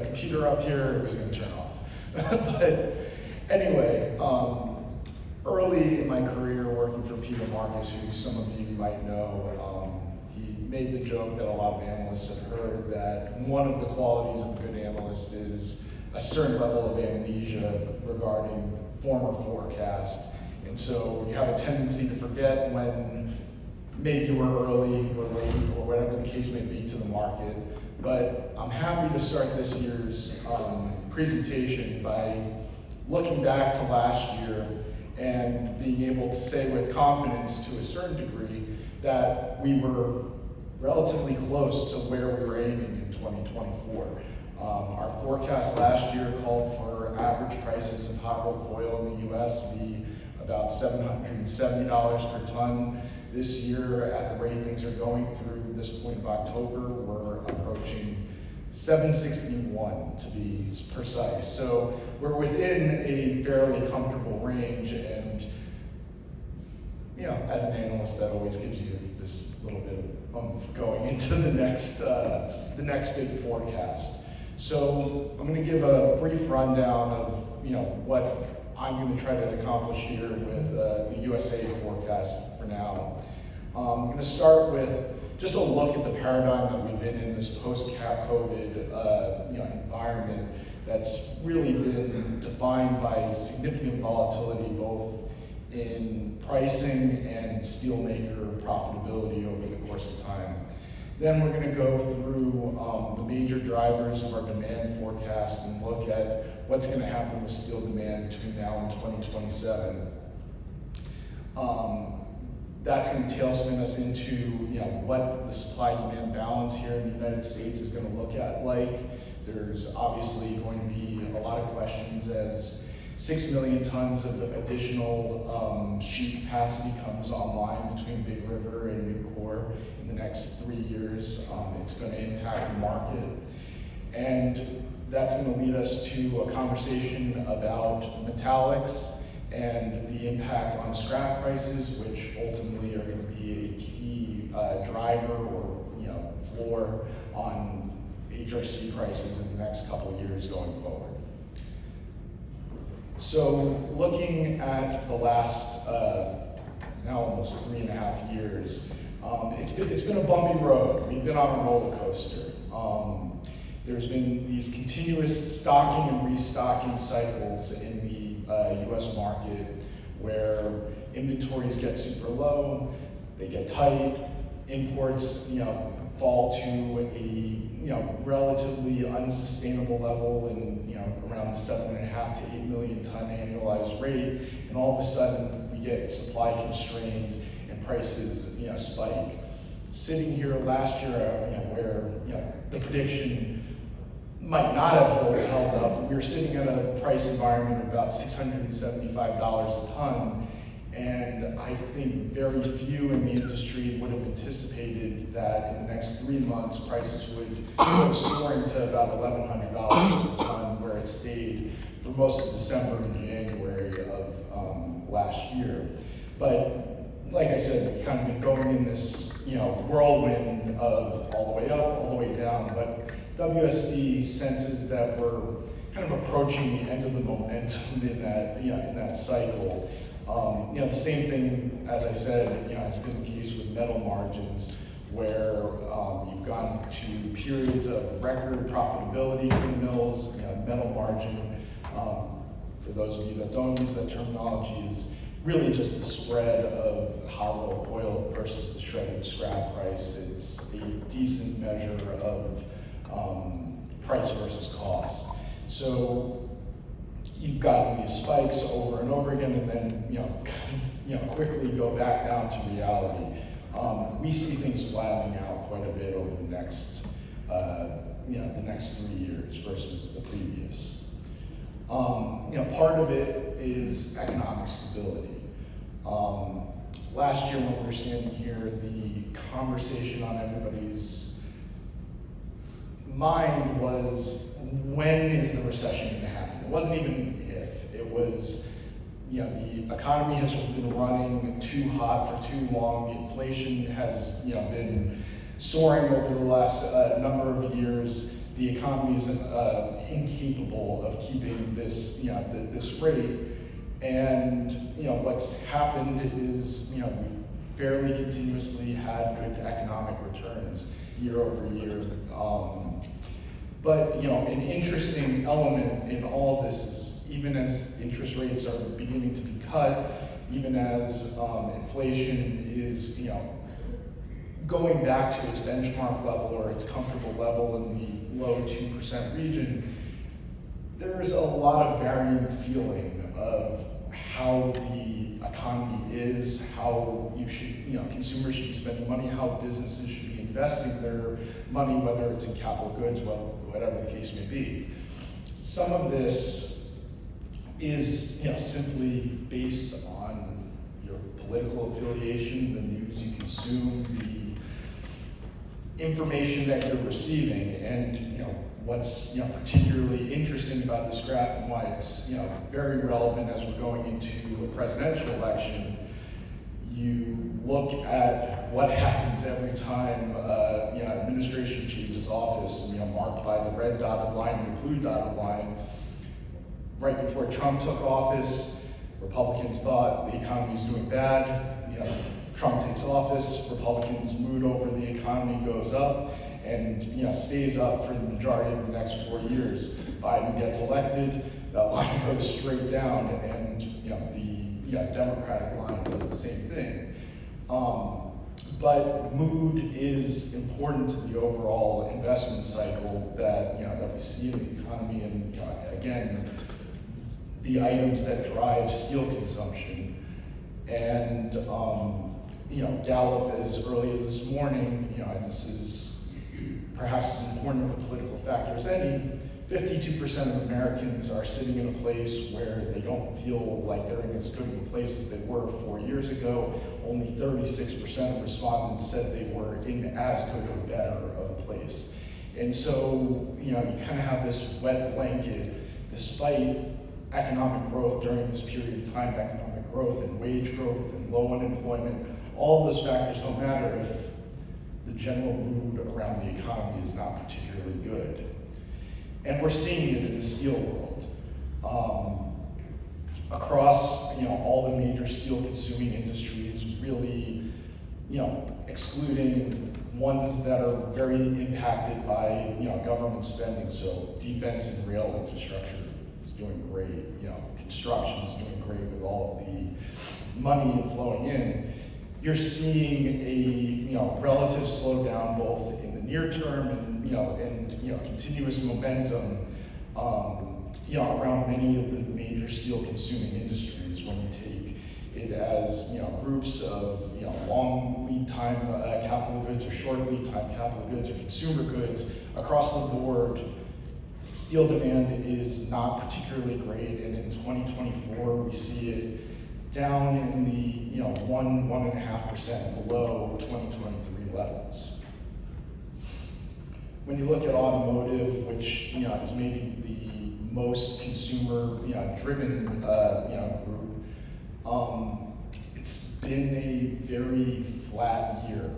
computer up here, it was going to turn off. But anyway, early in my career working for Peter Marcus, who some of you might know, he made the joke that a lot of analysts have heard that one of the qualities of a good analyst is a certain level of amnesia regarding former forecast. And so you have a tendency to forget when maybe you were early or late or whatever the case may be to the market. But I'm happy to start this year's presentation by looking back to last year and being able to say with confidence to a certain degree that we were relatively close to where we were aiming in 2024. Our forecast last year called for average prices of hot rolled coil in the US to be about $770 per ton. This year, at the rate things are going through this point of October, we're approaching $761 to be precise. So we're within a fairly comfortable range, and you know, as an analyst, that always gives you this little bit of oomph going into the next big forecast. So I'm going to give a brief rundown of what I'm going to try to accomplish here with the USA forecast for now. I'm going to start with just a look at the paradigm that we've been in, this post-cap COVID environment that's really been defined by significant volatility both in pricing and steelmaker profitability over the course of time. Then we're going to go through the major drivers of our demand forecast and look at what's going to happen with steel demand between now and 2027. That's going to tailspin us into what the supply-demand balance here in the United States is going to look like. There's obviously going to be a lot of questions as 6 million tons of additional sheet capacity comes online between Big River and Nucor in the next 3 years. It's going to impact the market. And that's going to lead us to a conversation about metallics and the impact on scrap prices, which ultimately are going to be a key driver or floor on HRC prices in the next couple of years going forward. So looking at the last now almost 3.5 years, it's been a bumpy road. We've been on a roller coaster. There's been these continuous stocking and restocking cycles in the US market where inventories get super low, they get tight, imports fall to a relatively unsustainable level in around the 7.5 to 8 million ton annualized rate, and all of a sudden we get supply constrained and prices spike. Sitting here last year where the prediction might not have held up. We were sitting at a price environment of about $675 a ton, and I think very few in the industry would have anticipated that in the next 3 months prices would go soaring to about $1,100 per ton, where it stayed for most of December and January of last year. But like I said, we've kind of been going in this whirlwind of all the way up, all the way down. But WSD senses that we're kind of approaching the end of the momentum in that cycle. The same thing, as I said, has been the case with metal margins, where you've gone to periods of record profitability for the mills. Metal margin, for those of you that don't use that terminology, is really just the spread of hot rolled coil versus the shredded scrap price. It's a decent measure of price versus cost. So you've gotten these spikes over and over again, and then quickly go back down to reality. We see things flattening out quite a bit over the next 3 years versus the previous. Part of it is economic stability. Last year when we were standing here, the conversation on everybody's mind was, when is the recession going to happen? It wasn't even if. It was, the economy has been running too hot for too long. The inflation has, been soaring over the last number of years. the economy is incapable of keeping this, this rate. And what's happened is, we've fairly continuously had good economic returns year over year. But an interesting element in all of this is, even as interest rates are beginning to be cut, even as inflation is going back to its benchmark level or its comfortable level in the low 2% region, there's a lot of varying feeling of how the economy is, how consumers should be spending money, how businesses should be investing their money, whether it's in capital goods, whatever the case may be. Some of this is simply based on your political affiliation, the news you consume, the information that you're receiving, and what's particularly interesting about this graph and why it's very relevant as we're going into a presidential election. You look at what happens every time administration changes office, marked by the red dotted line and the blue dotted line. Right before Trump took office, Republicans thought the economy was doing bad. Trump takes office, Republicans' mood over the economy goes up and stays up for the majority of the next 4 years. Biden gets elected, that line goes straight down, and the Democratic line does the same thing. But mood is important to the overall investment cycle that that we see in the economy, and again, the items that drive steel consumption. And Gallup, as early as this morning, and this is perhaps as important of a political factor as any, 52% of Americans are sitting in a place where they don't feel like they're in as good of a place as they were 4 years ago. Only 36% of respondents said they were in as good or better of a place. And so, you kind of have this wet blanket, despite economic growth during this period of time, economic growth and wage growth and low unemployment. All of those factors don't matter if the general mood around the economy is not particularly good. And we're seeing it in the steel world. Across all the major steel consuming industries, really, excluding ones that are very impacted by government spending. So defense and rail infrastructure is doing great. Construction is doing great with all of the money flowing in. You're seeing a relative slowdown both in the near term and continuous momentum around many of the major steel consuming industries when you take it as groups of long lead time capital goods or short lead time capital goods or consumer goods across the board. Steel demand is not particularly great, and in 2024 we see it down in the 1.5% below 2023 levels. When you look at automotive, which is maybe the most consumer driven group, it's been a very flat year.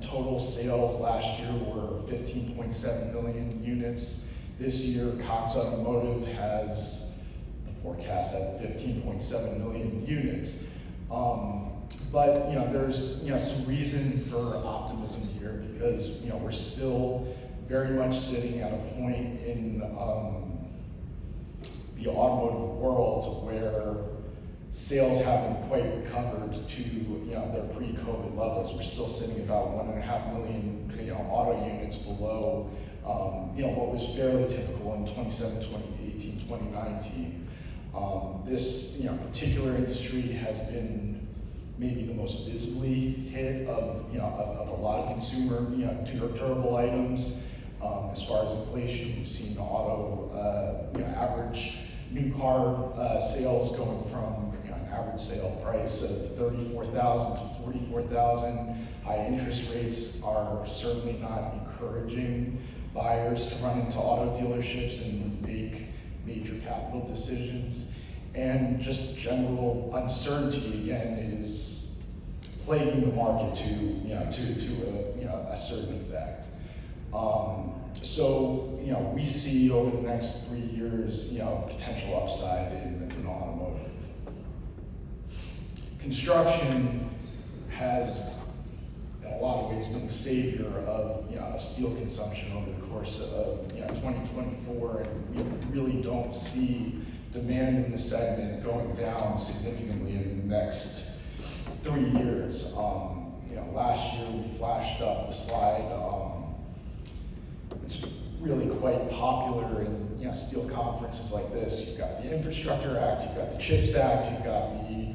Total sales last year were 15.7 million units. This year, Cox Automotive has the forecast at 15.7 million units. But there's some reason for optimism here, because we're still very much sitting at a point in the automotive world where sales haven't quite recovered to their pre-COVID levels. We're still sitting about 1.5 million auto units below what was fairly typical in 2017, 2018, 2019. This particular industry has been maybe the most visibly hit of a lot of consumer durable items. As far as inflation, we've seen auto average new car sales going from an average sale price of $34,000 to $44,000. High interest rates are certainly not encouraging buyers to run into auto dealerships and make major capital decisions. And just general uncertainty again is plaguing the market to a certain effect. So, we see over the next 3 years, potential upside in automotive. Construction has, in a lot of ways, been the savior of steel consumption over the course of 2024, and we really don't see demand in this segment going down significantly in the next 3 years. Last year we flashed up the slide. It's really quite popular in steel conferences like this. You've got the Infrastructure Act, you've got the CHIPS Act, you've got the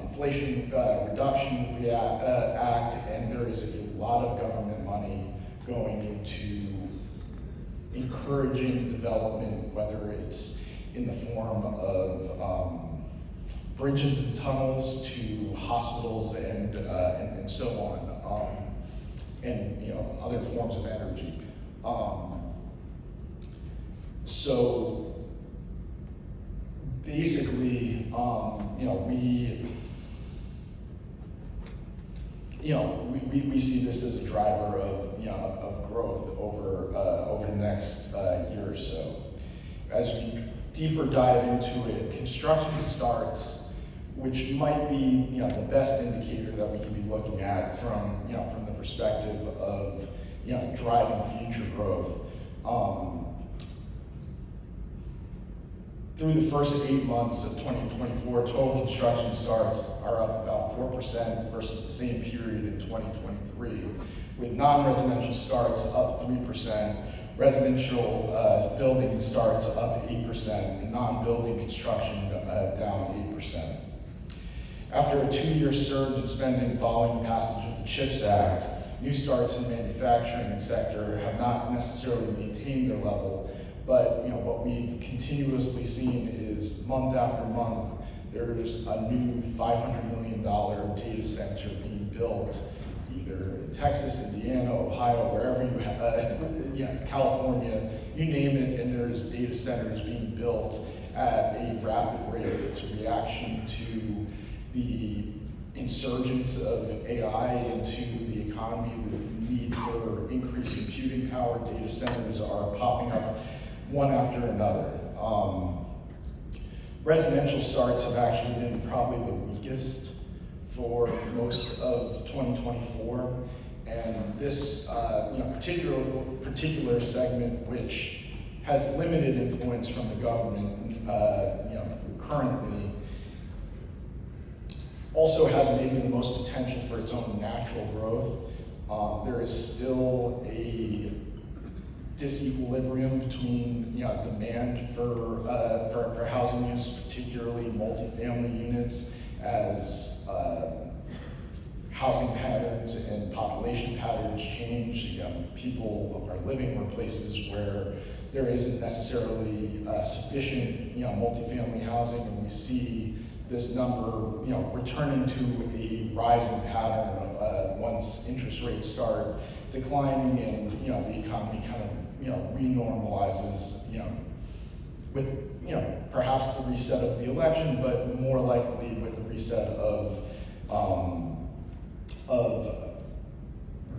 Inflation Reduction Act, and there is a lot of government money going into encouraging development, whether it's in the form of bridges and tunnels to hospitals and so on, and other forms of energy. So basically, we see this as a driver of growth over the next year or so. As we deeper dive into it, construction starts, which might be the best indicator that we can be looking at from the perspective of driving future growth. Through the first 8 months of 2024, total construction starts are up about 4% versus the same period in 2023, with non-residential starts up 3%, residential building starts up 8%, and non-building construction down 8%. After a 2-year surge in spending following the passage of the CHIPS Act, new starts in the manufacturing sector have not necessarily maintained their level, but what we've continuously seen is month after month, there's a new $500 million data center being built, either in Texas, Indiana, Ohio, wherever you have, California, you name it, and there's data centers being built at a rapid rate. It's a reaction to the insurgence of AI into the economy, the need for increased computing power. Data centers are popping up one after another. Residential starts have actually been probably the weakest for most of 2024, and this particular segment, which has limited influence from the government, currently, also has maybe the most potential for its own natural growth. There is still a disequilibrium between demand for housing use, particularly multifamily units, as housing patterns and population patterns change. People are living in places where there isn't necessarily sufficient multifamily housing, and we see this number returning to a rising pattern once interest rates start declining and the economy kind of renormalizes, with perhaps the reset of the election, but more likely with the reset of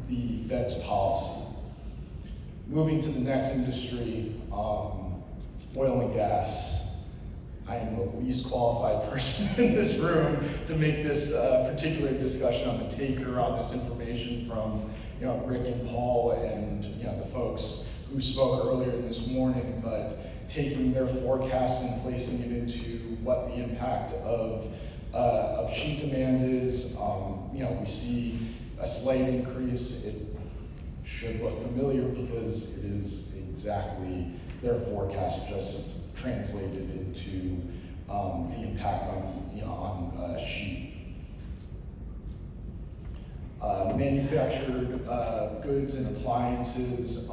the Fed's policy. Moving to the next industry, oil and gas. I am the least qualified person in this room to make this particular discussion. I'm a taker on this information from Rick and Paul and the folks who spoke earlier this morning, but taking their forecast and placing it into what the impact of sheet demand is. We see a slight increase. It should look familiar because it is exactly their forecast, just translated into the impact on sheet. Manufactured goods and appliances,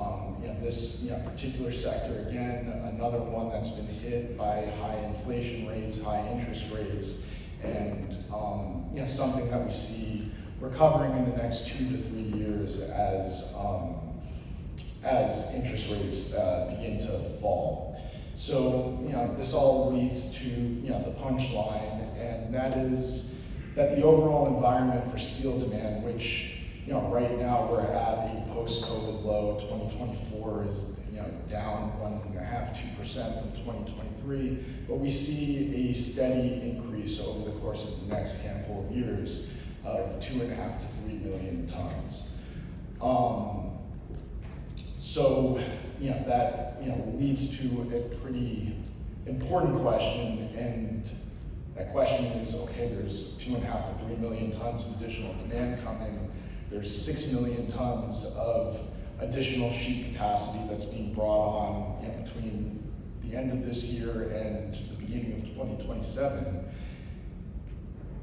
this particular sector, again, another one that's been hit by high inflation rates, high interest rates, and something that we see recovering in the next 2 to 3 years as interest rates begin to fall. So this all leads to the punchline, and that is that the overall environment for steel demand, which right now we're at a post-COVID low. 2024 is, down 1.5–2% from 2023, but we see a steady increase over the course of the next handful of years of 2.5–3 million tons. So, that, leads to a pretty important question, and that question is, okay, there's 2.5–3 million tons of additional demand coming. There's 6 million tons of additional sheet capacity that's being brought on between the end of this year and the beginning of 2027.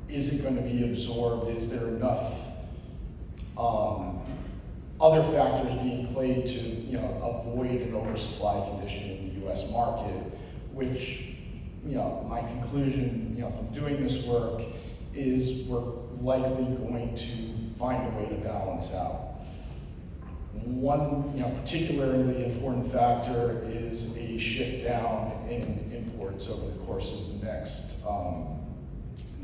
Is it going to be absorbed? Is there enough other factors being played to avoid an oversupply condition in the U.S. market? Which, my conclusion from doing this work is we're likely going to find a way to balance out. One particularly important factor is a shift down in imports over the course of the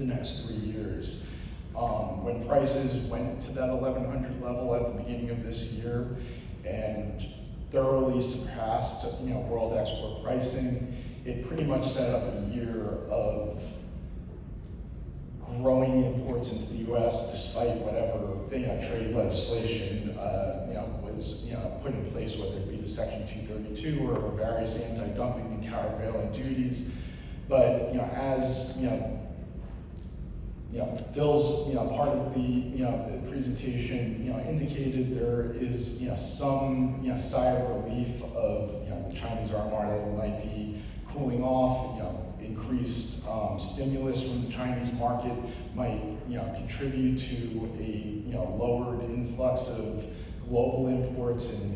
next 3 years. When prices went to that 1100 level at the beginning of this year and thoroughly surpassed world export pricing, it pretty much set up a year of growing imports into the U.S. despite whatever trade legislation was put in place, whether it be the Section 232 or various anti-dumping and countervailing duties. But as Phil's part of the presentation indicated, there is some sigh of relief of the Chinese armada might be cooling off. Increased stimulus from the Chinese market might contribute to a lowered influx of global imports, and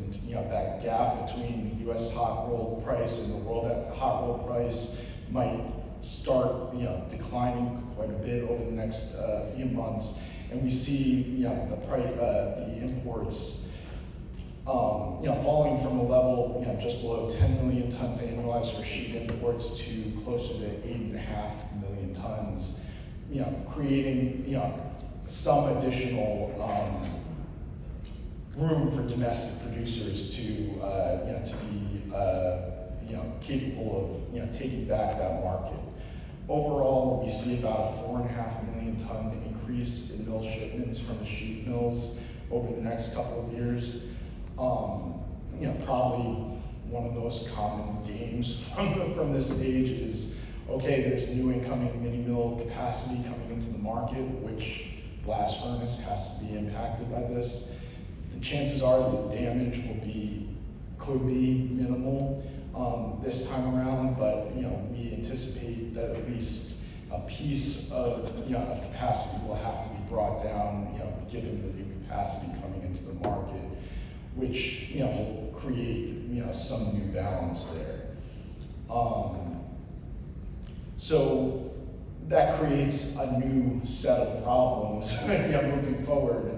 that gap between the U.S. hot rolled price and the world hot rolled price might start declining quite a bit over the next few months, and we see the imports falling from a level just below 10 million tons annualized for sheet imports to closer to 8.5 million tons, creating some additional room for domestic producers to be capable of taking back that market. Overall, we see about a 4.5 million ton increase in mill shipments from the sheet mills over the next couple of years. Probably one of the most common games from this stage is, okay, there's new incoming mini mill capacity coming into the market, which blast furnace has to be impacted by this. The chances are the damage could be minimal this time around, but we anticipate that at least a piece of capacity will have to be brought down, given the new capacity coming into the market, which will create some new balance there. So that creates a new set of problems moving forward.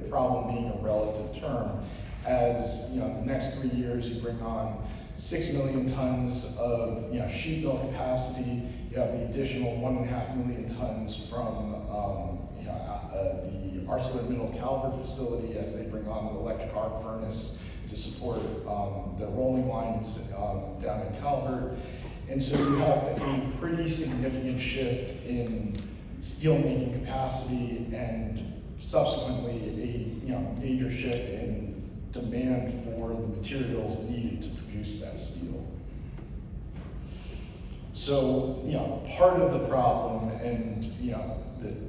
Problem being a relative term, as the next 3 years you bring on 6 million tons of sheet mill capacity. You have the additional 1.5 million tons from the ArcelorMittal Calvert facility as they bring on the electric arc furnace to support the rolling lines down in Calvert. And so you have a pretty significant shift in steelmaking capacity and subsequently a major shift in demand for the materials needed to produce that steel. So, part of the problem, and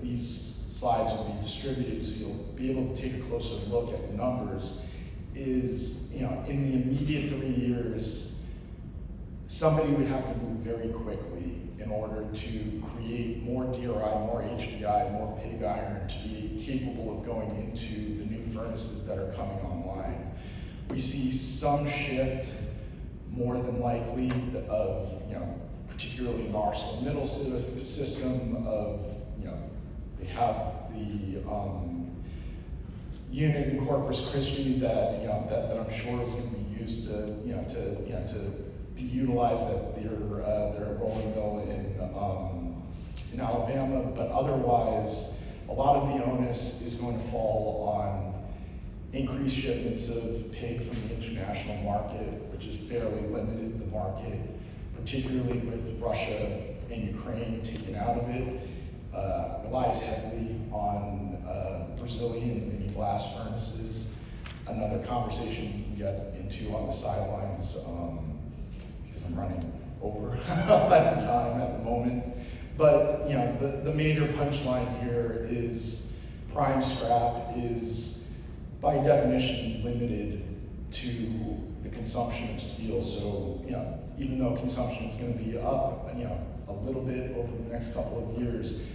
these slides will be distributed so you'll be able to take a closer look at the numbers, is in the immediate 3 years, somebody would have to move very quickly in order to create more DRI, more HBI, more pig iron to be capable of going into the new furnaces that are coming online. We see some shift, more than likely, of particularly in the ArcelorMittal system of they have the unit in Corpus Christi that that I'm sure is going to be used to be utilized at their rolling mill in Alabama, but otherwise a lot of the onus is going to fall on increased shipments of pig from the international market, which is fairly limited in the market, particularly with Russia and Ukraine taken out of it. Relies heavily on Brazilian mini blast furnaces. Another conversation we can get into on the sidelines, because I'm running over out of time at the moment. But the major punchline here is prime scrap is by definition limited to the consumption of steel. So even though consumption is going to be up a little bit over the next couple of years,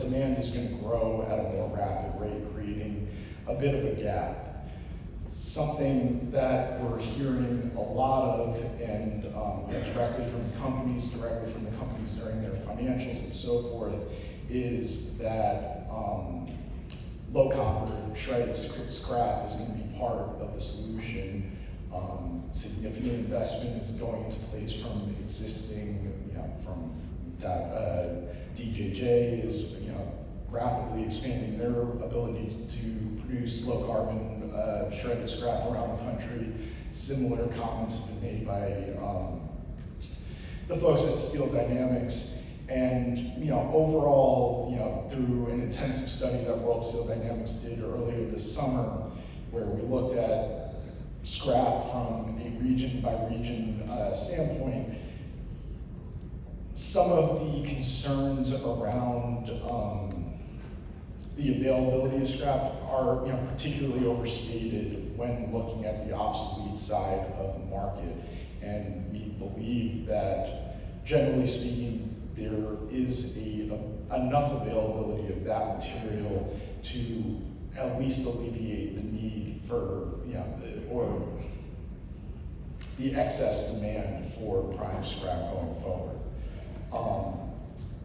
demand is going to grow at a more rapid rate, creating a bit of a gap. Something that we're hearing a lot of, and directly from the companies during their financials and so forth, is that low copper shredded scrap is going to be part of the solution. Significant investment is going into place from existing, from that DJJ is rapidly expanding their ability to produce low carbon shredded scrap around the country. Similar comments have been made by the folks at Steel Dynamics. And overall, through an intensive study that World Steel Dynamics did earlier this summer, where we looked at scrap from a region by region standpoint, some of the concerns around the availability of scrap are particularly overstated when looking at the obsolete side of the market. And we believe that, generally speaking, there is enough availability of that material to at least alleviate the need for, or the excess demand for prime scrap going forward.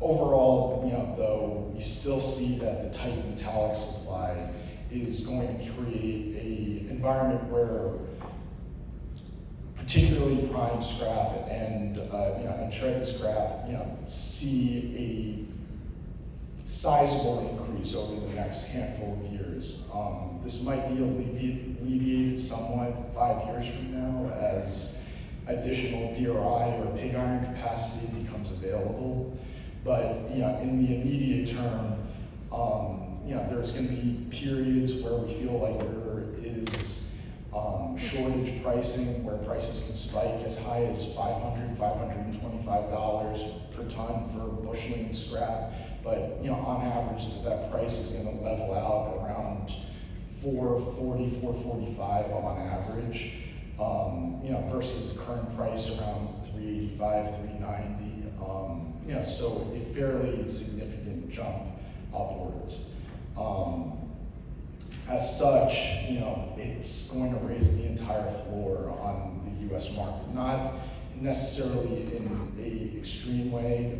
Overall, though, we still see that the tight metallic supply is going to create an environment where particularly prime scrap and shredded scrap, see a sizable increase over the next handful of years. This might be alleviated somewhat 5 years from now as additional DRI or pig iron capacity becomes available. But in the immediate term, there's going to be periods where we feel like there is shortage pricing, where prices can spike as high as $500, $525 per ton for busheling scrap. But on average, that price is going to level out around $440, $445 on average. Versus the current price around $385, $390. So a fairly significant jump upwards. As such, it's going to raise the entire floor on the U.S. market, not necessarily in an extreme way.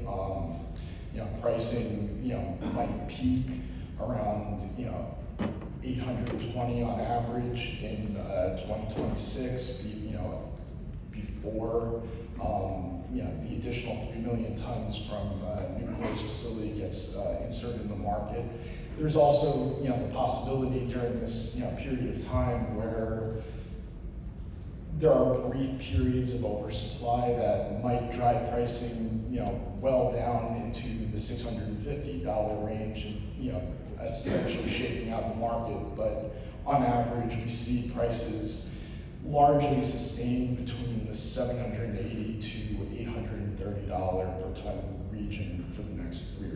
Pricing, might peak around, 820 on average in 2026, before the additional 3 million tons from Nucor's facility gets inserted in the market. There's also the possibility during this period of time where there are brief periods of oversupply that might drive pricing well down into the $650 range, and essentially shaking out the market. But on average, we see prices largely sustained between the $780 to $830 per ton region for the next 3